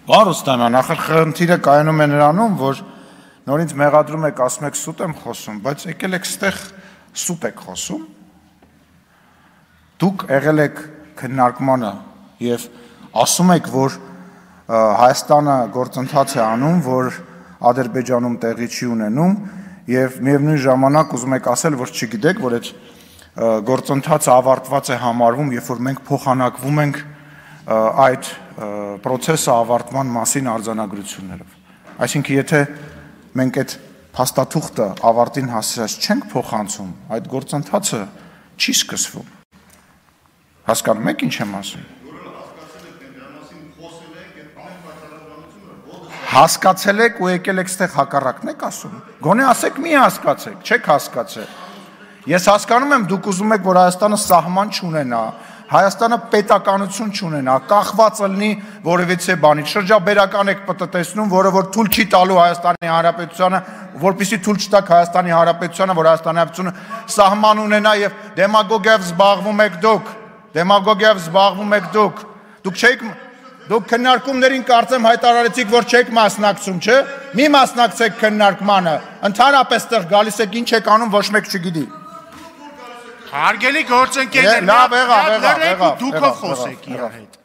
Պարոն Ռուստամյան, ախր խնդիրը կայանում է նրանում, որ նորից մեղադրում եք, ասում եք սուտ եմ խոսում, բայց եկել եք ստեղ սուտ եք խոսում։ Դուք եղել եք քննարկմանը եւ ասում եք, որ Հայաստանը գործընթաց է անում, որ Ադրբեջանում տեղի չի ունենում եւ միևնույն ժամանակ ուզում եք ասել, որ չգիտեք, որ այդ գործընթացը ավարտված է համարվում, երբ որ մենք փոխանակվում ենք այդ process-ը ավարտման մասին արձանագրություններով։ Այսինքն, եթե մենք այդ փաստաթուղթը ավարտին հասած չենք փոխանցում, այդ գործընթացը չի սկսվում։ Հասկանում եք ինչ եմ ասում։ Հասկացել եք ու եկել եք ստեղ հակառակն եք ասում։ Գոնե ասեք մի հասկացեք, չեք հասկացել։ Ես հասկանում եմ, դուք ուզում եք, որ Հայաստանը սահման չունենա, Հայաստանը պետականություն չունենա, կախված լինի որևիցե բանից։ Շրջաբերական եք պտտեցնում, որը որ թույլ չի տալու Հայաստանի Հանրապետությանը, որպեսզի թույլ չտաք Հայաստանի Հանրապետությանը, որ Հայաստանի Հանրապետությունը սահման ունենա եւ դեմագոգիայով զբաղվում եք դուք։ Դեմագոգիայով զբաղվում եք դուք։ Դուք քննարկումներին կարծեմ հայտարարեցիք, որ չեք մասնակցում, չէ՞։ Մի մասնակցեք քննարկմանը։ Ընդհանրապես տեղ գալիս եք, ինչ եք անում, ոչ մեկ չգիտի։ Հարգելի գործընկերներ, լավ, եղավ, դուք խոսեք իր հետ։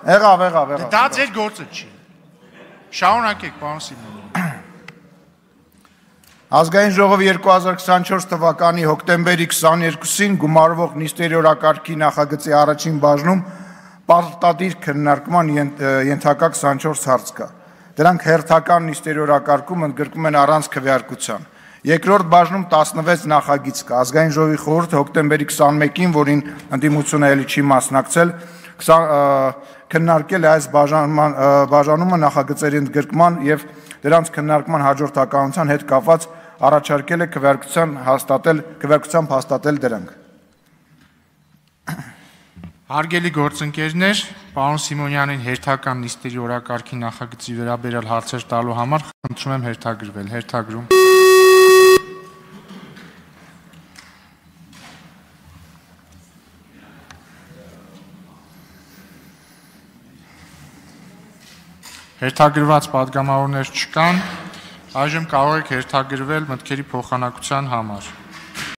Եղավ։ Դա ձեր գործը չի։ Շարունակեք, պարոն Սիմոնյան։ Ազգային ժողովը 2024 թվականի հոկտեմբերի 22-ին գումարվող նիստերի օրակարգի նախագծի առաջին բաժնում պարտադիր քննարկման ենթակա 24 հարց կա։ Դրանք հերթական նիստերի օրակարգում ընդգրկում են առանց քվեարկության։ Երկրորդ բաժնում 16 նախագիծ կա։ Ազգային ժողովի խորհուրդը հոկտեմբերի 21-ին, որին ընդդիմությունը ելի չի մասնակցել, քննարկել է այս բաժանումը նախագծերի ընդգրկման եւ դրանց քննարկման հաջորդականության հետ կապված առաջարկել է քվեարկությամբ հաստատել դրանք։ Հարգելի գործընկերներ, պարոն Սիմոնյանին հերթական նիստերի օրակարգի նախագծի վերաբերյալ հարցեր տալու համար խնդրում եմ հերթագրվել։ Հերթագրում։ Հերթագրված պատգամավորներ չկան, այժմ կարող եք հերթագրվել մտքերի փոխանակության համար։